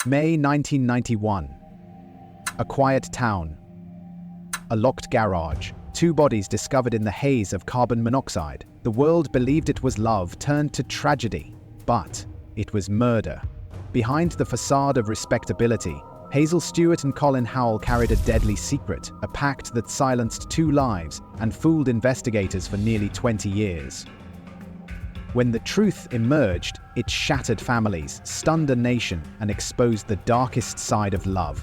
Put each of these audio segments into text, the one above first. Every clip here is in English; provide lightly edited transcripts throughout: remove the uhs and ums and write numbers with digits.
May 1991. A quiet town. A locked garage. 2 bodies discovered in the haze of carbon monoxide. The world believed it was love turned to tragedy, but it was murder. Behind the facade of respectability, Hazel Stewart and Colin Howell carried a deadly secret, a pact that silenced 2 lives and fooled investigators for nearly 20 years. When the truth emerged, it shattered families, stunned a nation, and exposed the darkest side of love.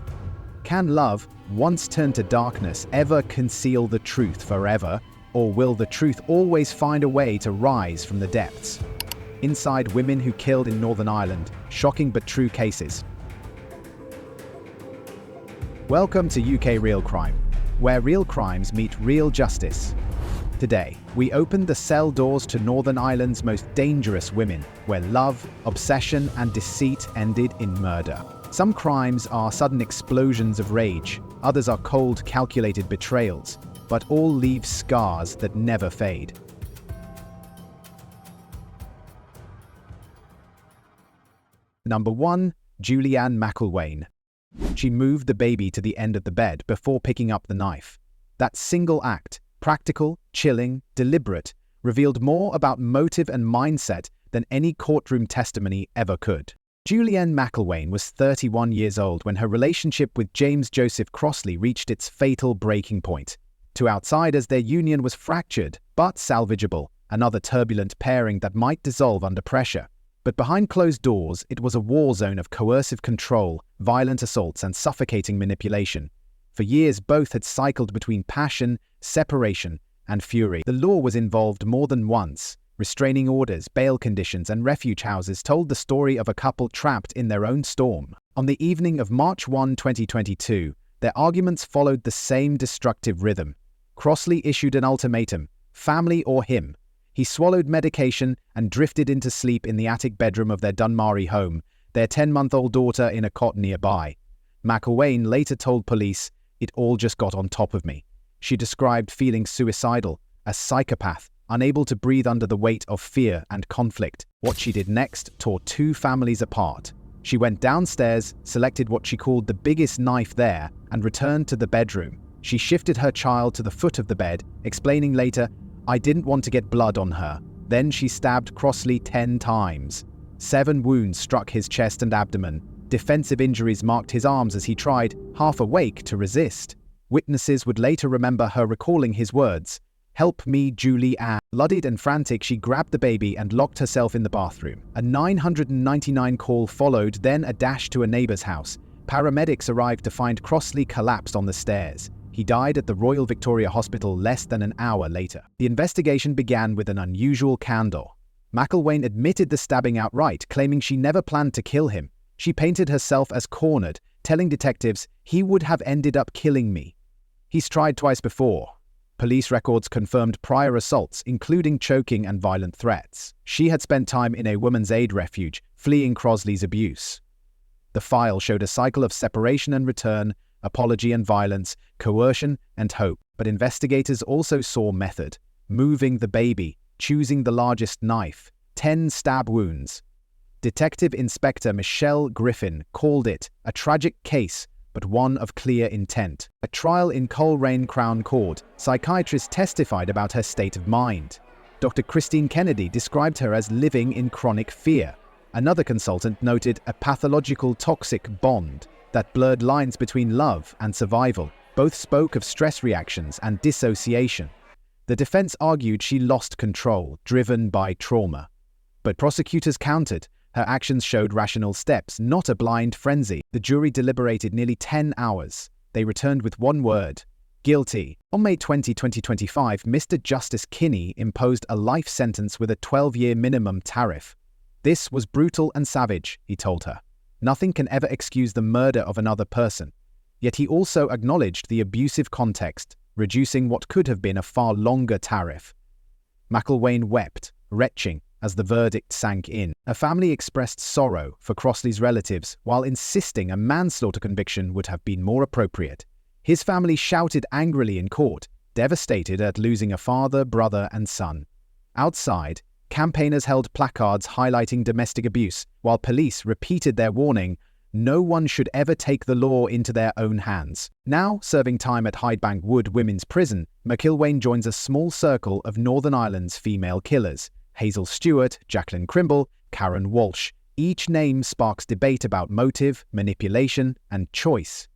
Can love, once turned to darkness, ever conceal the truth forever? Or will the truth always find a way to rise from the depths? Inside Women Who Killed in Northern Ireland, shocking but true cases. Welcome to UK Real Crime, where real crimes meet real justice. Today, we open the cell doors to Northern Ireland's most dangerous women, where love, obsession, and deceit ended in murder. Some crimes are sudden explosions of rage, others are cold, calculated betrayals, but all leave scars that never fade. Number 1. Ann McIlwaine. She moved the baby to the end of the bed before picking up the knife. That single act, practical, chilling, deliberate, revealed more about motive and mindset than any courtroom testimony ever could. Ann McIlwaine was 31 years old when her relationship with James Joseph Crossley reached its fatal breaking point. To outsiders, their union was fractured, but salvageable, another turbulent pairing that might dissolve under pressure. But behind closed doors, it was a war zone of coercive control, violent assaults, and suffocating manipulation. For years, both had cycled between passion, separation, and fury. The law was involved more than once. Restraining orders, bail conditions, and refuge houses told the story of a couple trapped in their own storm. On the evening of March 1, 2022, their arguments followed the same destructive rhythm. Crossley issued an ultimatum: family or him. He swallowed medication and drifted into sleep in the attic bedroom of their Dunmurry home, their 10-month-old daughter in a cot nearby. McIlwaine later told police, "It all just got on top of me." She described feeling suicidal, a psychopath, unable to breathe under the weight of fear and conflict. What she did next tore 2 families apart. She went downstairs, selected what she called the biggest knife there, and returned to the bedroom. She shifted her child to the foot of the bed, explaining later, "I didn't want to get blood on her." Then she stabbed Crossley 10 times. 7 wounds struck his chest and abdomen. Defensive injuries marked his arms as he tried, half awake, to resist. Witnesses would later remember her recalling his words, "Help me, Julie Ann." Bloodied and frantic, she grabbed the baby and locked herself in the bathroom. A 999 call followed, then a dash to a neighbor's house. Paramedics arrived to find Crossley collapsed on the stairs. He died at the Royal Victoria Hospital less than an hour later. The investigation began with an unusual candor. McIlwaine admitted the stabbing outright, claiming she never planned to kill him. She painted herself as cornered, telling detectives, "He would have ended up killing me." He's tried twice before. Police records confirmed prior assaults, including choking and violent threats. She had spent time in a women's aid refuge, fleeing Crossley's abuse. The file showed a cycle of separation and return, apology and violence, coercion and hope. But investigators also saw method: moving the baby, choosing the largest knife, 10 stab wounds. Detective Inspector Michelle Griffin called it a tragic case, but one of clear intent. At trial in Coleraine Crown Court, psychiatrists testified about her state of mind. Dr. Christine Kennedy described her as living in chronic fear. Another consultant noted a pathological toxic bond that blurred lines between love and survival. Both spoke of stress reactions and dissociation. The defense argued she lost control, driven by trauma. But prosecutors countered. Her actions showed rational steps, not a blind frenzy. The jury deliberated nearly 10 hours. They returned with one word: guilty. On May 20, 2025, Mr. Justice Kinney imposed a life sentence with a 12-year minimum tariff. "This was brutal and savage," he told her. "Nothing can ever excuse the murder of another person." Yet he also acknowledged the abusive context, reducing what could have been a far longer tariff. McIlwaine wept, retching, as the verdict sank in. Her family expressed sorrow for Crossley's relatives, while insisting a manslaughter conviction would have been more appropriate. His family shouted angrily in court, devastated at losing a father, brother, and son. Outside, campaigners held placards highlighting domestic abuse, while police repeated their warning, No one should ever take the law into their own hands. Now, serving time at Hydebank Wood Women's Prison, McIlwaine joins a small circle of Northern Ireland's female killers: Hazel Stewart, Jacqueline Crimble, Karen Walsh. Each name sparks debate about motive, manipulation, and choice.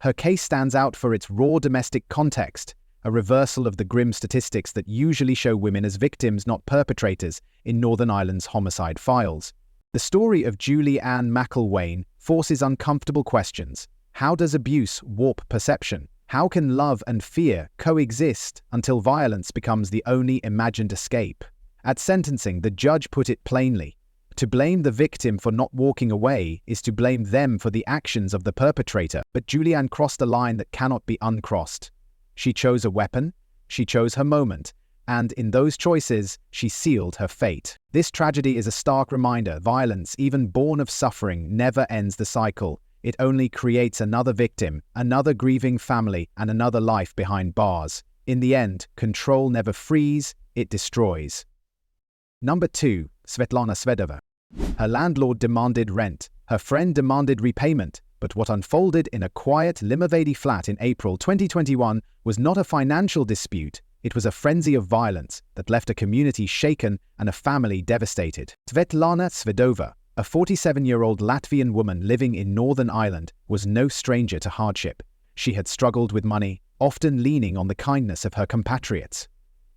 Her case stands out for its raw domestic context, a reversal of the grim statistics that usually show women as victims, not perpetrators, in Northern Ireland's homicide files. The story of Ann McIlwaine forces uncomfortable questions. How does abuse warp perception? How can love and fear coexist until violence becomes the only imagined escape? At sentencing, the judge put it plainly: to blame the victim for not walking away is to blame them for the actions of the perpetrator. But Ann crossed a line that cannot be uncrossed. She chose a weapon, she chose her moment, and in those choices, she sealed her fate. This tragedy is a stark reminder: violence, even born of suffering, never ends the cycle. It only creates another victim, another grieving family, and another life behind bars. In the end, control never frees, it destroys. Number 2. Svetlana Svedova. Her landlord demanded rent. Her friend demanded repayment. But what unfolded in a quiet Limavady flat in April 2021 was not a financial dispute. It was a frenzy of violence that left a community shaken and a family devastated. Svetlana Svedova, a 47-year-old Latvian woman living in Northern Ireland, was no stranger to hardship. She had struggled with money, often leaning on the kindness of her compatriots.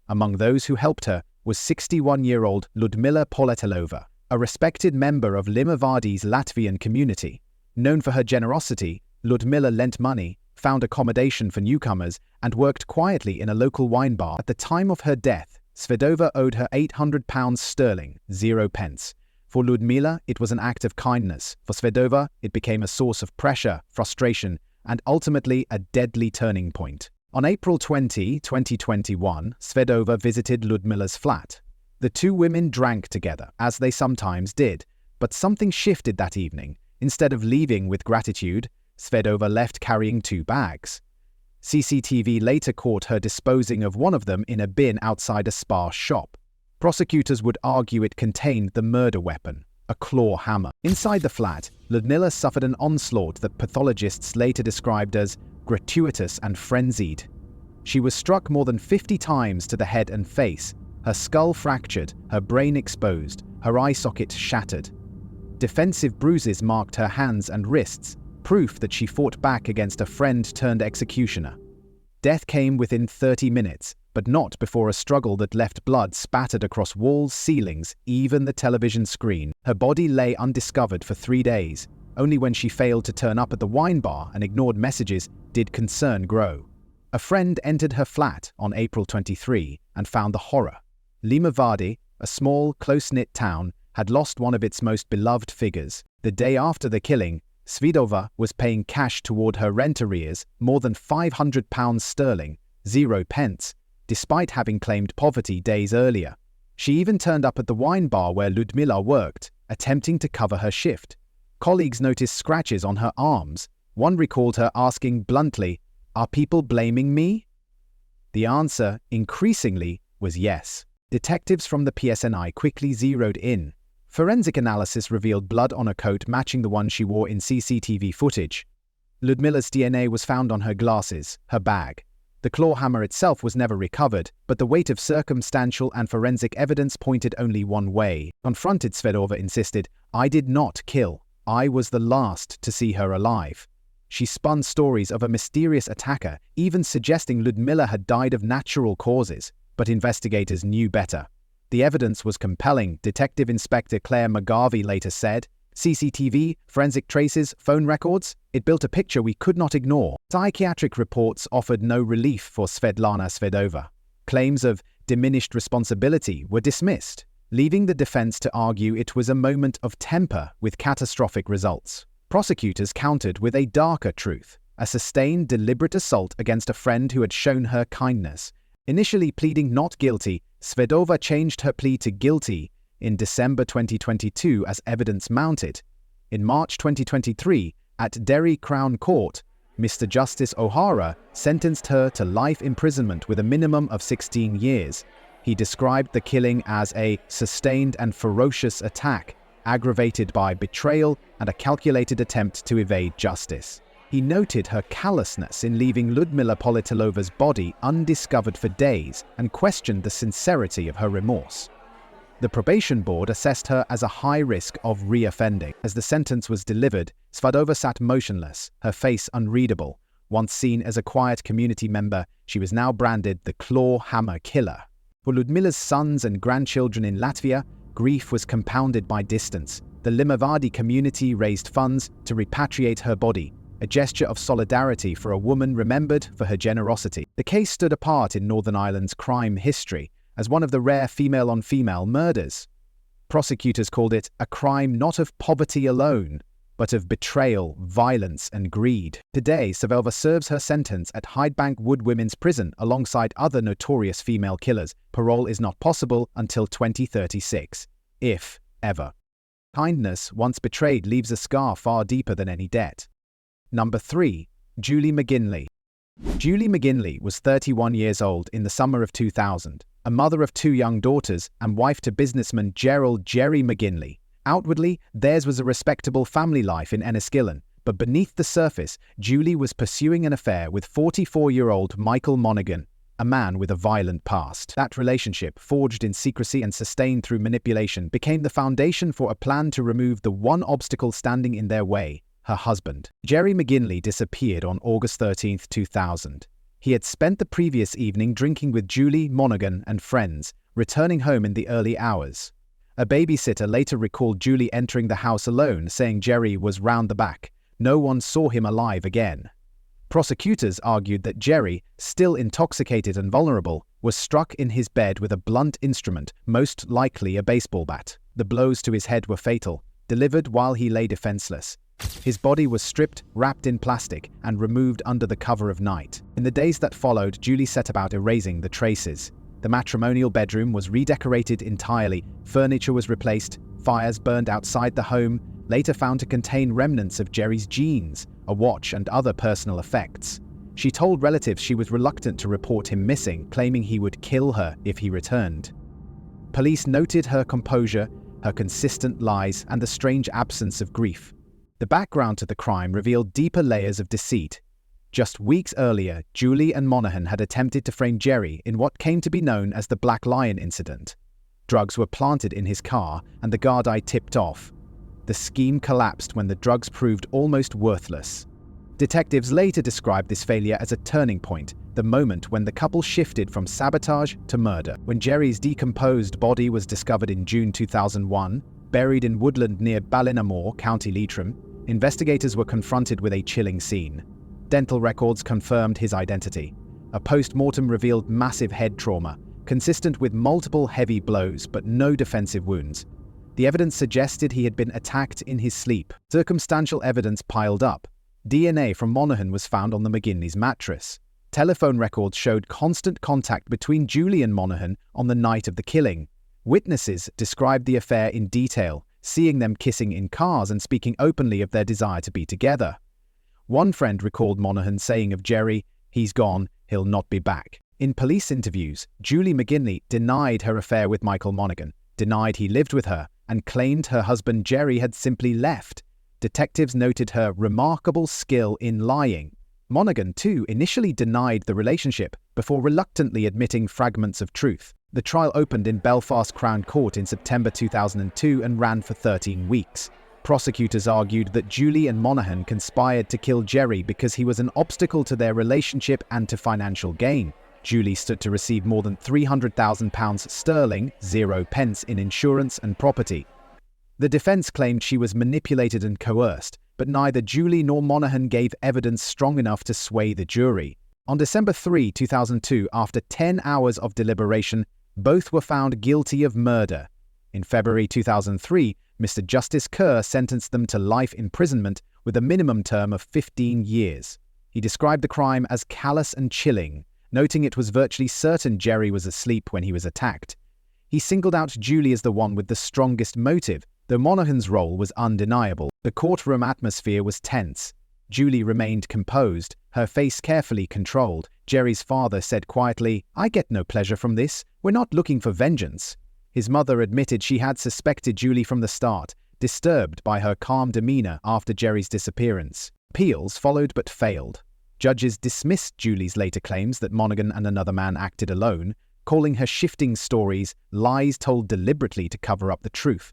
Among those who helped her was 61-year-old Ludmila Poletelova, a respected member of Limavady's Latvian community. Known for her generosity, Ludmila lent money, found accommodation for newcomers, and worked quietly in a local wine bar. At the time of her death, Svedova owed her £800 0 pence. For Ludmila, it was an act of kindness. For Svedova, it became a source of pressure, frustration, and ultimately a deadly turning point. On April 20, 2021, Svedova visited Ludmila's flat. The two women drank together, as they sometimes did, but something shifted that evening. Instead of leaving with gratitude, Svedova left carrying 2 bags. CCTV later caught her disposing of one of them in a bin outside a spa shop. Prosecutors would argue it contained the murder weapon, a claw hammer. Inside the flat, Ludmila suffered an onslaught that pathologists later described as gratuitous and frenzied. She was struck more than 50 times to the head and face, her skull fractured, her brain exposed, her eye socket shattered. Defensive bruises marked her hands and wrists, proof that she fought back against a friend-turned-executioner. Death came within 30 minutes, but not before a struggle that left blood spattered across walls, ceilings, even the television screen. Her body lay undiscovered for 3 days. Only when she failed to turn up at the wine bar and ignored messages did concern grow. A friend entered her flat on April 23 and found the horror. Limavady, a small, close-knit town, had lost one of its most beloved figures. The day after the killing, Svedova was paying cash toward her rent arrears, more than £500 0 pence, despite having claimed poverty days earlier. She even turned up at the wine bar where Ludmila worked, attempting to cover her shift. Colleagues noticed scratches on her arms. One recalled her asking bluntly, "Are people blaming me?" The answer, increasingly, was yes. Detectives from the PSNI quickly zeroed in. Forensic analysis revealed blood on a coat matching the one she wore in CCTV footage. Ludmila's DNA was found on her glasses, her bag. The claw hammer itself was never recovered, but the weight of circumstantial and forensic evidence pointed only one way. Confronted, Svedova insisted, "I did not kill. I was the last to see her alive." She spun stories of a mysterious attacker, even suggesting Ludmila had died of natural causes, but investigators knew better. The evidence was compelling, Detective Inspector Claire McGarvey later said. CCTV, forensic traces, phone records, it built a picture we could not ignore. Psychiatric reports offered no relief for Svetlana Svedova. Claims of diminished responsibility were dismissed, leaving the defense to argue it was a moment of temper with catastrophic results. Prosecutors countered with a darker truth, a sustained, deliberate assault against a friend who had shown her kindness. Initially pleading not guilty, Svedova changed her plea to guilty in December 2022 as evidence mounted. In March 2023, at Derry Crown Court, Mr. Justice O'Hara sentenced her to life imprisonment with a minimum of 16 years. He described the killing as a sustained and ferocious attack, aggravated by betrayal and a calculated attempt to evade justice. He noted her callousness in leaving Ludmila Politilova's body undiscovered for days and questioned the sincerity of her remorse. The probation board assessed her as a high risk of reoffending. As the sentence was delivered, Svedova sat motionless, her face unreadable. Once seen as a quiet community member, she was now branded the Claw Hammer Killer. For Ludmila's sons and grandchildren in Latvia, grief was compounded by distance. The Limavady community raised funds to repatriate her body, a gesture of solidarity for a woman remembered for her generosity. The case stood apart in Northern Ireland's crime history as one of the rare female-on-female murders. Prosecutors called it a crime not of poverty alone, but of betrayal, violence, and greed. Today, Svedova serves her sentence at Hydebank Wood Women's Prison alongside other notorious female killers. Parole is not possible until 2036, if ever. Kindness, once betrayed, leaves a scar far deeper than any debt. Number 3. Julie McGinley. Julie McGinley was 31 years old in the summer of 2000, a mother of 2 young daughters and wife to businessman Gerald "Jerry" McGinley. Outwardly, theirs was a respectable family life in Enniskillen, but beneath the surface, Julie was pursuing an affair with 44-year-old Michael Monaghan, a man with a violent past. That relationship, forged in secrecy and sustained through manipulation, became the foundation for a plan to remove the one obstacle standing in their way: her husband. Jerry McGinley disappeared on August 13, 2000. He had spent the previous evening drinking with Julie, Monaghan, and friends, returning home in the early hours. A babysitter later recalled Julie entering the house alone, saying Jerry was round the back. No one saw him alive again. Prosecutors argued that Jerry, still intoxicated and vulnerable, was struck in his bed with a blunt instrument, most likely a baseball bat. The blows to his head were fatal, delivered while he lay defenseless. His body was stripped, wrapped in plastic, and removed under the cover of night. In the days that followed, Julie set about erasing the traces. The matrimonial bedroom was redecorated entirely, furniture was replaced, fires burned outside the home, later found to contain remnants of Jerry's jeans, a watch, and other personal effects. She told relatives she was reluctant to report him missing, claiming he would kill her if he returned. Police noted her composure, her consistent lies, and the strange absence of grief. The background to the crime revealed deeper layers of deceit. Just weeks earlier, Julie and Monaghan had attempted to frame Jerry in what came to be known as the Black Lion incident. Drugs were planted in his car, and the guard eye tipped off. The scheme collapsed when the drugs proved almost worthless. Detectives later described this failure as a turning point, the moment when the couple shifted from sabotage to murder. When Jerry's decomposed body was discovered in June 2001, buried in woodland near Ballinamore, County Leitrim, investigators were confronted with a chilling scene. Dental records confirmed his identity. A post-mortem revealed massive head trauma, consistent with multiple heavy blows but no defensive wounds. The evidence suggested he had been attacked in his sleep. Circumstantial evidence piled up. DNA from Monaghan was found on the McGinley's mattress. Telephone records showed constant contact between Julie and Monaghan on the night of the killing. Witnesses described the affair in detail, seeing them kissing in cars and speaking openly of their desire to be together. One friend recalled Monaghan saying of Jerry, "He's gone, he'll not be back." In police interviews, Julie McGinley denied her affair with Michael Monaghan, denied he lived with her, and claimed her husband Jerry had simply left. Detectives noted her remarkable skill in lying. Monaghan, too, initially denied the relationship before reluctantly admitting fragments of truth. The trial opened in Belfast Crown Court in September 2002 and ran for 13 weeks. Prosecutors argued that Julie and Monaghan conspired to kill Jerry because he was an obstacle to their relationship and to financial gain. Julie stood to receive more than £300,000 sterling, 0 pence, in insurance and property. The defense claimed she was manipulated and coerced, but neither Julie nor Monaghan gave evidence strong enough to sway the jury. On December 3, 2002, after 10 hours of deliberation, both were found guilty of murder. In February 2003, Mr. Justice Kerr sentenced them to life imprisonment with a minimum term of 15 years. He described the crime as callous and chilling, noting it was virtually certain Jerry was asleep when he was attacked. He singled out Julie as the one with the strongest motive, though Monaghan's role was undeniable. The courtroom atmosphere was tense. Julie remained composed, her face carefully controlled. Jerry's father said quietly, "I get no pleasure from this. We're not looking for vengeance." His mother admitted she had suspected Julie from the start, disturbed by her calm demeanor after Jerry's disappearance. Appeals followed but failed. Judges dismissed Julie's later claims that Monaghan and another man acted alone, calling her shifting stories lies told deliberately to cover up the truth.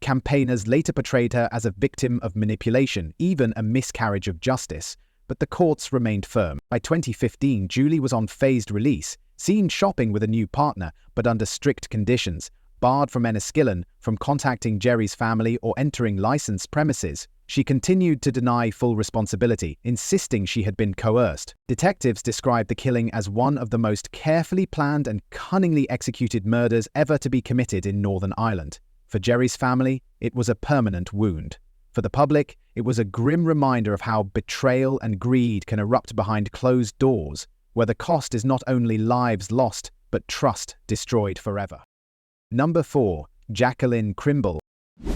Campaigners later portrayed her as a victim of manipulation, even a miscarriage of justice, but the courts remained firm. By 2015, Julie was on phased release, seen shopping with a new partner, but under strict conditions, barred from Enniskillen from contacting Jerry's family or entering licensed premises. She continued to deny full responsibility, insisting she had been coerced. Detectives described the killing as one of the most carefully planned and cunningly executed murders ever to be committed in Northern Ireland. For Jerry's family, it was a permanent wound. For the public, it was a grim reminder of how betrayal and greed can erupt behind closed doors, where the cost is not only lives lost, but trust destroyed forever. Number 4. Jacqueline Crymble.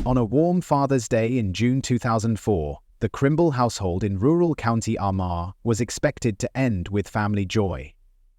On a warm Father's Day in June 2004, the Crymble household in rural County Armagh was expected to end with family joy.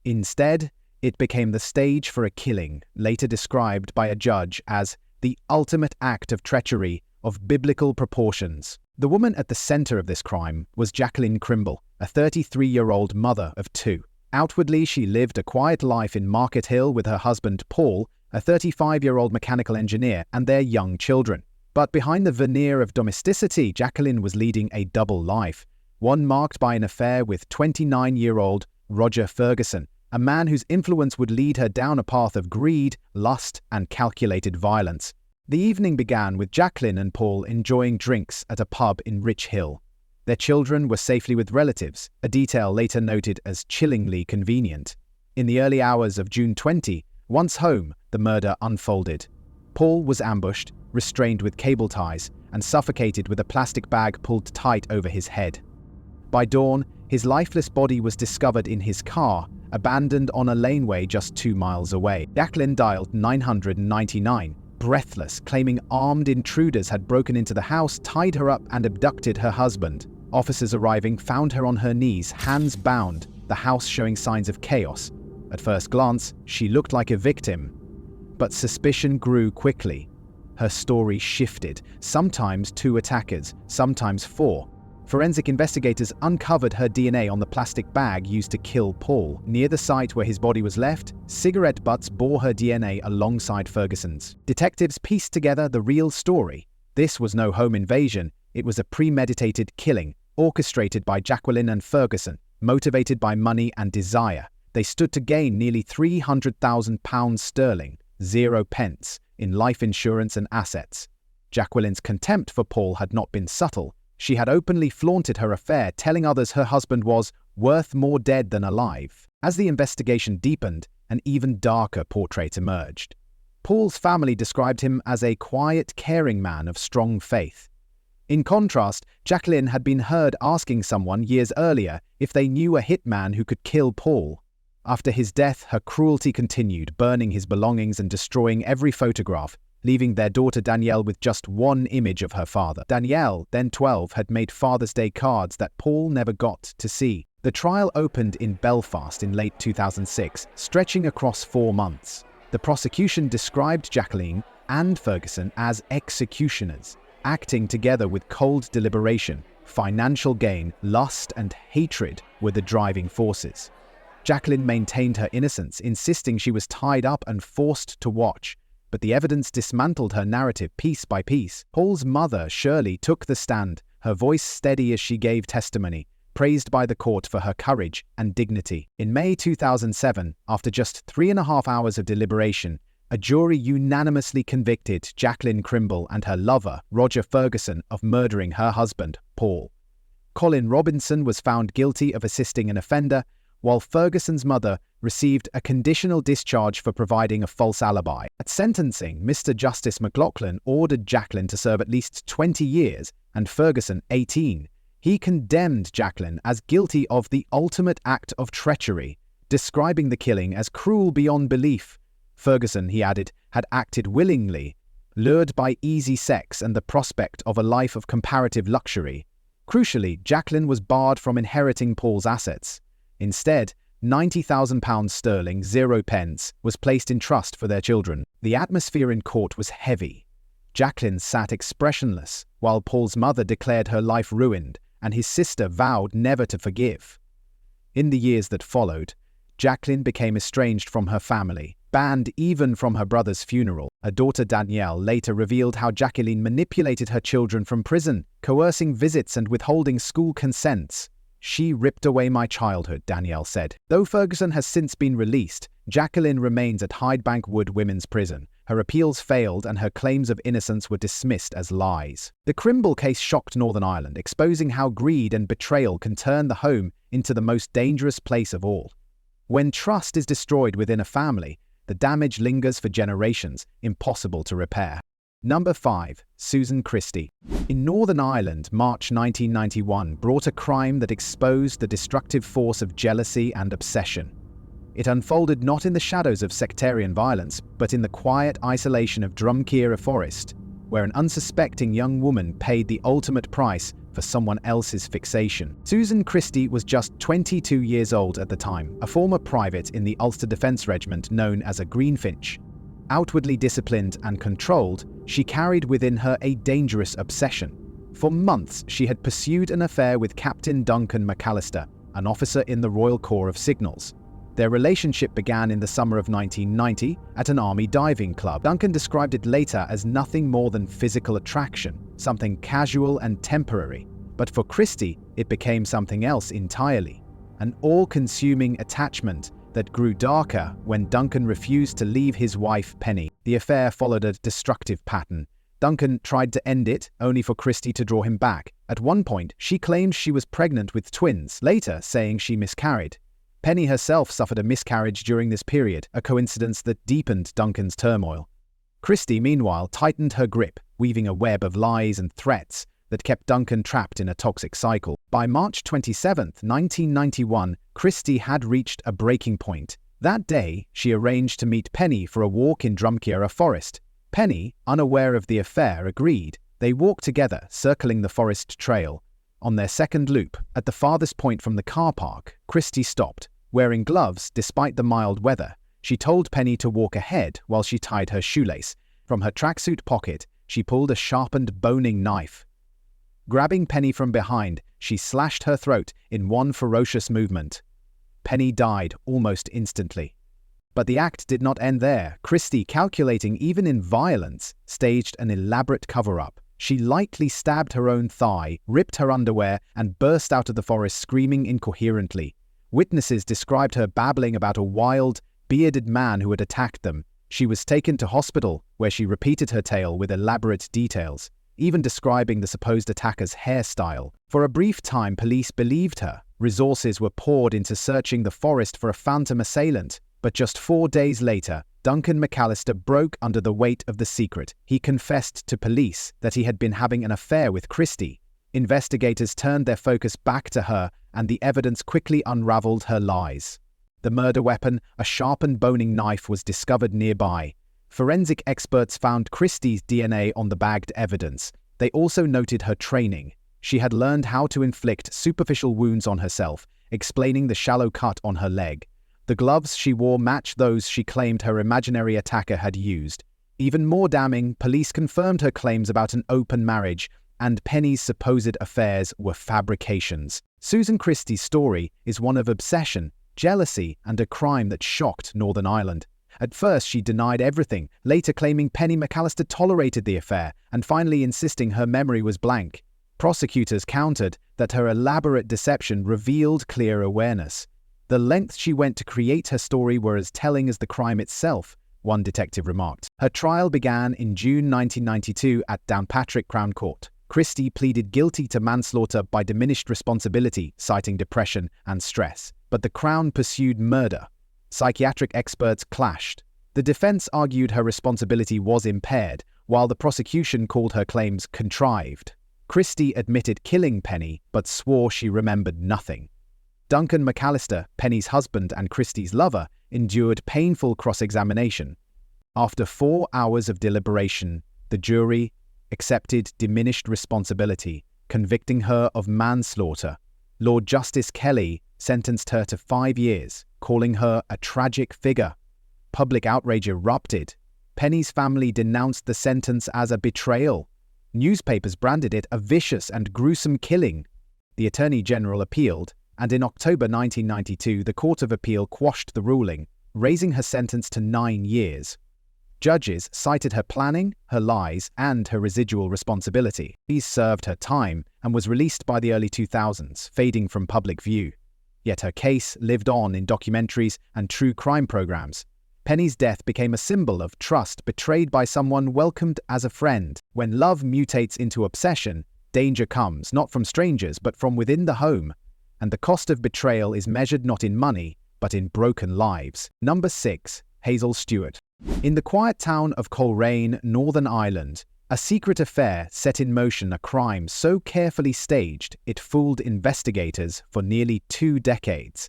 Instead, it became the stage for a killing, later described by a judge as the ultimate act of treachery of biblical proportions. The woman at the center of this crime was Jacqueline Crymble, a 33-year-old mother of 2. Outwardly, she lived a quiet life in Market Hill with her husband Paul, a 35-year-old mechanical engineer, and their young children. But behind the veneer of domesticity, Jacqueline was leading a double life, one marked by an affair with 29-year-old Roger Ferguson, a man whose influence would lead her down a path of greed, lust, and calculated violence. The evening began with Jacqueline and Paul enjoying drinks at a pub in Rich Hill. Their children were safely with relatives, a detail later noted as chillingly convenient. In the early hours of June 20, once home, the murder unfolded. Paul was ambushed, restrained with cable ties, and suffocated with a plastic bag pulled tight over his head. By dawn, his lifeless body was discovered in his car, abandoned on a laneway just 2 miles away. Jacqueline dialed 999, breathless, claiming armed intruders had broken into the house, tied her up, and abducted her husband. Officers arriving found her on her knees, hands bound, the house showing signs of chaos. At first glance, she looked like a victim. But suspicion grew quickly. Her story shifted, sometimes 2 attackers, sometimes 4. Forensic investigators uncovered her DNA on the plastic bag used to kill Paul. Near the site where his body was left, cigarette butts bore her DNA alongside Ferguson's. Detectives pieced together the real story. This was no home invasion, it was a premeditated killing, orchestrated by Jacqueline and Ferguson, motivated by money and desire. They stood to gain nearly £300,000 sterling, 0 pence, in life insurance and assets. Jacqueline's contempt for Paul had not been subtle. She had openly flaunted her affair, telling others her husband was worth more dead than alive. As the investigation deepened, an even darker portrait emerged. Paul's family described him as a quiet, caring man of strong faith. In contrast, Jacqueline had been heard asking someone years earlier if they knew a hitman who could kill Paul. After his death, her cruelty continued, burning his belongings and destroying every photograph, leaving their daughter Danielle with just one image of her father. Danielle, then 12, had made Father's Day cards that Paul never got to see. The trial opened in Belfast in late 2006, stretching across 4 months. The prosecution described Jacqueline and Ferguson as executioners, acting together with cold deliberation. Financial gain, lust, and hatred were the driving forces. Jacqueline maintained her innocence, insisting she was tied up and forced to watch. But the evidence dismantled her narrative piece by piece. Paul's mother, Shirley, took the stand, her voice steady as she gave testimony, praised by the court for her courage and dignity. In May 2007, after just 3.5 hours of deliberation, a jury unanimously convicted Jacqueline Crymble and her lover, Roger Ferguson, of murdering her husband, Paul. Colin Robinson was found guilty of assisting an offender, while Ferguson's mother received a conditional discharge for providing a false alibi. At sentencing, Mr. Justice McLaughlin ordered Jacqueline to serve at least 20 years and Ferguson 18. He condemned Jacqueline as guilty of the ultimate act of treachery, describing the killing as cruel beyond belief. Ferguson, he added, had acted willingly, lured by easy sex and the prospect of a life of comparative luxury. Crucially, Jacqueline was barred from inheriting Paul's assets. Instead, £90,000 sterling, 0 pence, was placed in trust for their children. The atmosphere in court was heavy. Jacqueline sat expressionless, while Paul's mother declared her life ruined, and his sister vowed never to forgive. In the years that followed, Jacqueline became estranged from her family, banned even from her brother's funeral. Her daughter Danielle later revealed how Jacqueline manipulated her children from prison, coercing visits and withholding school consents. "She ripped away my childhood," Danielle said. Though Ferguson has since been released, Jacqueline remains at Hydebank Wood Women's Prison. Her appeals failed and her claims of innocence were dismissed as lies. The Crymble case shocked Northern Ireland, exposing how greed and betrayal can turn the home into the most dangerous place of all. When trust is destroyed within a family, the damage lingers for generations, impossible to repair. Number 5. Susan Christie. In Northern Ireland, March 1991 brought a crime that exposed the destructive force of jealousy and obsession. It unfolded not in the shadows of sectarian violence, but in the quiet isolation of Drumkeera Forest, where an unsuspecting young woman paid the ultimate price for someone else's fixation. Susan Christie was just 22 years old at the time, a former private in the Ulster Defence Regiment known as a Greenfinch. Outwardly disciplined and controlled, she carried within her a dangerous obsession. For months, she had pursued an affair with Captain Duncan McAllister, an officer in the Royal Corps of Signals. Their relationship began in the summer of 1990 at an army diving club. Duncan described it later as nothing more than physical attraction, something casual and temporary. But for Christie, it became something else entirely, an all-consuming attachment that grew darker when Duncan refused to leave his wife Penny. The affair followed a destructive pattern. Duncan tried to end it, only for Christie to draw him back. At one point, she claimed she was pregnant with twins, later saying she miscarried. Penny herself suffered a miscarriage during this period, a coincidence that deepened Duncan's turmoil. Christie, meanwhile, tightened her grip, weaving a web of lies and threats that kept Duncan trapped in a toxic cycle. By March 27, 1991, Christie had reached a breaking point. That day, she arranged to meet Penny for a walk in Drumkeera Forest. Penny, unaware of the affair, agreed. They walked together, circling the forest trail. On their second loop, at the farthest point from the car park, Christie stopped. Wearing gloves, despite the mild weather, she told Penny to walk ahead while she tied her shoelace. From her tracksuit pocket, she pulled a sharpened boning knife. Grabbing Penny from behind, she slashed her throat in one ferocious movement. Penny died almost instantly. But the act did not end there. Christie, calculating even in violence, staged an elaborate cover-up. She lightly stabbed her own thigh, ripped her underwear, and burst out of the forest screaming incoherently. Witnesses described her babbling about a wild, bearded man who had attacked them. She was taken to hospital, where she repeated her tale with elaborate details, even describing the supposed attacker's hairstyle. For a brief time, police believed her. Resources were poured into searching the forest for a phantom assailant. But just 4 days later, Duncan McAllister broke under the weight of the secret. He confessed to police that he had been having an affair with Christie. Investigators turned their focus back to her, and the evidence quickly unraveled her lies. The murder weapon, a sharpened boning knife, was discovered nearby. Forensic experts found Christie's DNA on the bagged evidence. They also noted her training. She had learned how to inflict superficial wounds on herself, explaining the shallow cut on her leg. The gloves she wore matched those she claimed her imaginary attacker had used. Even more damning, police confirmed her claims about an open marriage, and Penny's supposed affairs were fabrications. Susan Christie's story is one of obsession, jealousy, and a crime that shocked Northern Ireland. At first, she denied everything, later claiming Penny McAllister tolerated the affair, and finally insisting her memory was blank. Prosecutors countered that her elaborate deception revealed clear awareness. The lengths she went to create her story were as telling as the crime itself, one detective remarked. Her trial began in June 1992 at Downpatrick Crown Court. Christie pleaded guilty to manslaughter by diminished responsibility, citing depression and stress. But the Crown pursued murder. Psychiatric experts clashed. The defense argued her responsibility was impaired, while the prosecution called her claims contrived. Christie admitted killing Penny, but swore she remembered nothing. Duncan McAllister, Penny's husband and Christie's lover, endured painful cross-examination. After 4 hours of deliberation, the jury accepted diminished responsibility, convicting her of manslaughter. Lord Justice Kelly sentenced her to 5 years, calling her a tragic figure. Public outrage erupted. Penny's family denounced the sentence as a betrayal. Newspapers branded it a vicious and gruesome killing. The Attorney General appealed, and in October 1992 the Court of Appeal quashed the ruling, raising her sentence to 9 years. Judges cited her planning, her lies, and her residual responsibility. She served her time and was released by the early 2000s, fading from public view. Yet her case lived on in documentaries and true crime programs. Penny's death became a symbol of trust betrayed by someone welcomed as a friend. When love mutates into obsession, danger comes not from strangers but from within the home. And the cost of betrayal is measured not in money, but in broken lives. Number 6. Hazel Stewart. In the quiet town of Coleraine, Northern Ireland, a secret affair set in motion a crime so carefully staged it fooled investigators for nearly 2 decades.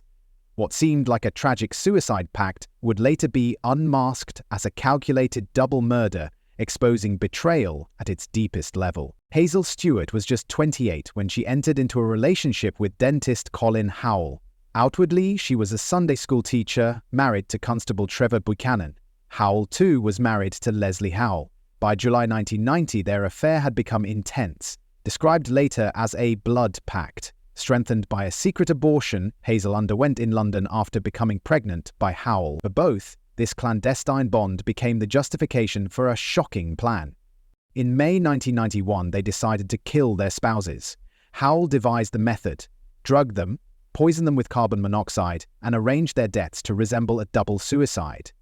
What seemed like a tragic suicide pact would later be unmasked as a calculated double murder, exposing betrayal at its deepest level. Hazel Stewart was just 28 when she entered into a relationship with dentist Colin Howell. Outwardly, she was a Sunday school teacher, married to Constable Trevor Buchanan. Howell, too, was married to Leslie Howell. By July 1990, their affair had become intense, described later as a blood pact. Strengthened by a secret abortion Hazel underwent in London after becoming pregnant by Howell. For both, this clandestine bond became the justification for a shocking plan. In May 1991, they decided to kill their spouses. Howell devised the method, drugged them, poisoned them with carbon monoxide, and arranged their deaths to resemble a double suicide.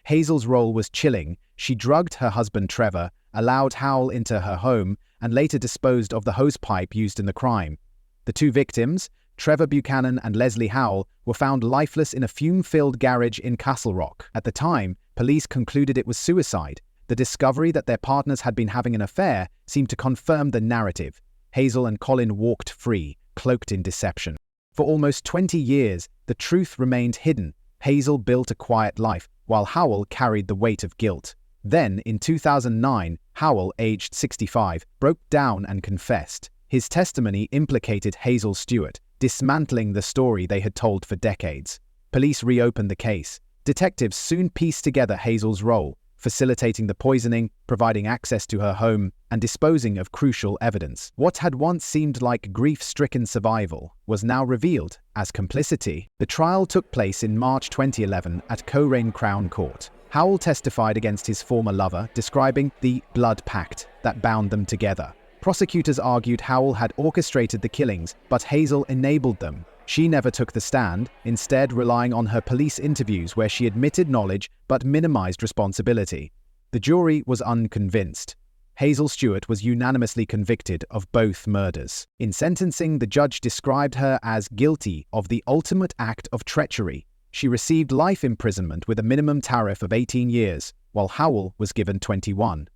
Hazel's role was chilling. She drugged her husband Trevor, allowed Howell into her home, and later disposed of the hosepipe used in the crime. The 2 victims, Trevor Buchanan and Leslie Howell, were found lifeless in a fume-filled garage in Castle Rock. At the time, police concluded it was suicide. The discovery that their partners had been having an affair seemed to confirm the narrative. Hazel and Colin walked free, cloaked in deception. For almost 20 years, the truth remained hidden. Hazel built a quiet life, while Howell carried the weight of guilt. Then, in 2009, Howell, aged 65, broke down and confessed. His testimony implicated Hazel Stewart, dismantling the story they had told for decades. Police reopened the case. Detectives soon pieced together Hazel's role, facilitating the poisoning, providing access to her home, and disposing of crucial evidence. What had once seemed like grief-stricken survival was now revealed as complicity. The trial took place in March 2011 at Coleraine Crown Court. Howell testified against his former lover, describing the blood pact that bound them together. Prosecutors argued Howell had orchestrated the killings, but Hazel enabled them. She never took the stand, instead relying on her police interviews where she admitted knowledge but minimized responsibility. The jury was unconvinced. Hazel Stewart was unanimously convicted of both murders. In sentencing, the judge described her as guilty of the ultimate act of treachery. She received life imprisonment with a minimum tariff of 18 years, while Howell was given 21.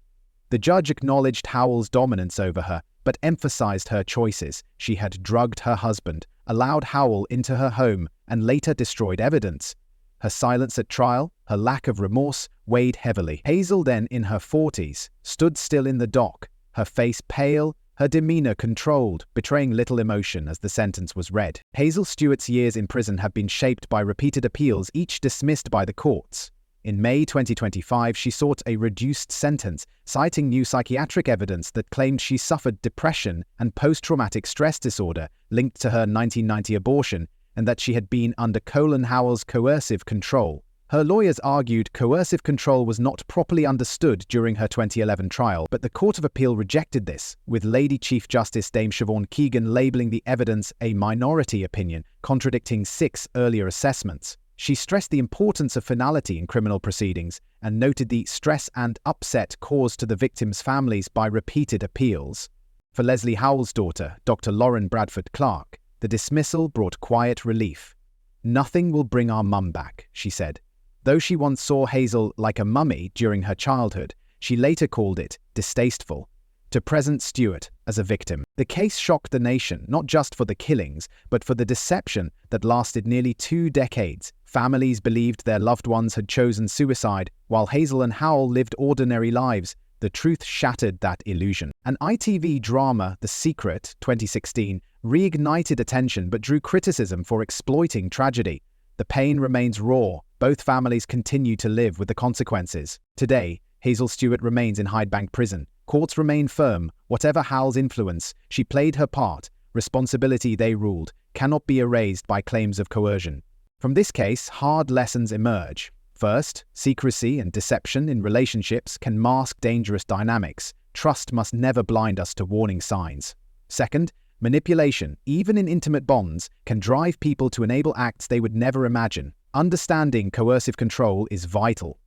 The judge acknowledged Howell's dominance over her, but emphasized her choices. She had drugged her husband, allowed Howell into her home, and later destroyed evidence. Her silence at trial, her lack of remorse, weighed heavily. Hazel, then in her 40s, stood still in the dock, her face pale, her demeanor controlled, betraying little emotion as the sentence was read. Hazel Stewart's years in prison have been shaped by repeated appeals, each dismissed by the courts. In May 2025, she sought a reduced sentence, citing new psychiatric evidence that claimed she suffered depression and post-traumatic stress disorder linked to her 1990 abortion, and that she had been under Colin Howell's coercive control. Her lawyers argued coercive control was not properly understood during her 2011 trial, but the Court of Appeal rejected this, with Lady Chief Justice Dame Siobhan Keegan labelling the evidence a minority opinion, contradicting 6 earlier assessments. She stressed the importance of finality in criminal proceedings and noted the stress and upset caused to the victims' families by repeated appeals. For Leslie Howell's daughter, Dr. Lauren Bradford Clark, the dismissal brought quiet relief. "Nothing will bring our mum back," she said. Though she once saw Hazel like a mummy during her childhood, she later called it distasteful to present Stewart as a victim. The case shocked the nation, not just for the killings, but for the deception that lasted nearly 2 decades. Families believed their loved ones had chosen suicide, while Hazel and Howell lived ordinary lives. The truth shattered that illusion. An ITV drama, The Secret, 2016, reignited attention but drew criticism for exploiting tragedy. The pain remains raw. Both families continue to live with the consequences. Today, Hazel Stewart remains in Hyde Bank Prison. Courts remain firm. Whatever Hal's influence, she played her part. Responsibility, they ruled, cannot be erased by claims of coercion. From this case, hard lessons emerge. First, secrecy and deception in relationships can mask dangerous dynamics. Trust must never blind us to warning signs. Second, manipulation, even in intimate bonds, can drive people to enable acts they would never imagine. Understanding coercive control is vital.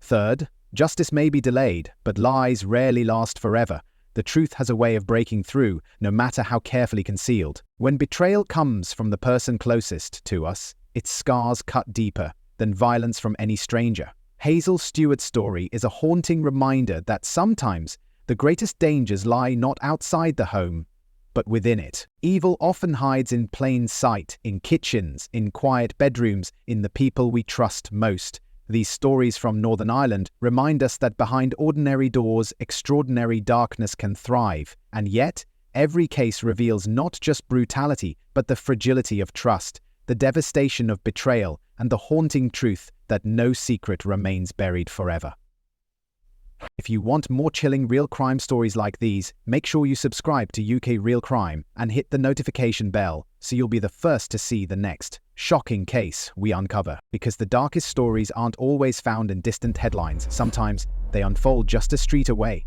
Third, justice may be delayed, but lies rarely last forever. The truth has a way of breaking through, no matter how carefully concealed. When betrayal comes from the person closest to us, its scars cut deeper than violence from any stranger. Hazel Stewart's story is a haunting reminder that sometimes the greatest dangers lie not outside the home, but within it. Evil often hides in plain sight, in kitchens, in quiet bedrooms, in the people we trust most. These stories from Northern Ireland remind us that behind ordinary doors, extraordinary darkness can thrive. And yet, every case reveals not just brutality, but the fragility of trust, the devastation of betrayal, and the haunting truth that no secret remains buried forever. If you want more chilling real crime stories like these, make sure you subscribe to UK Real Crime and hit the notification bell so you'll be the first to see the next shocking case we uncover. Because the darkest stories aren't always found in distant headlines. Sometimes they unfold just a street away.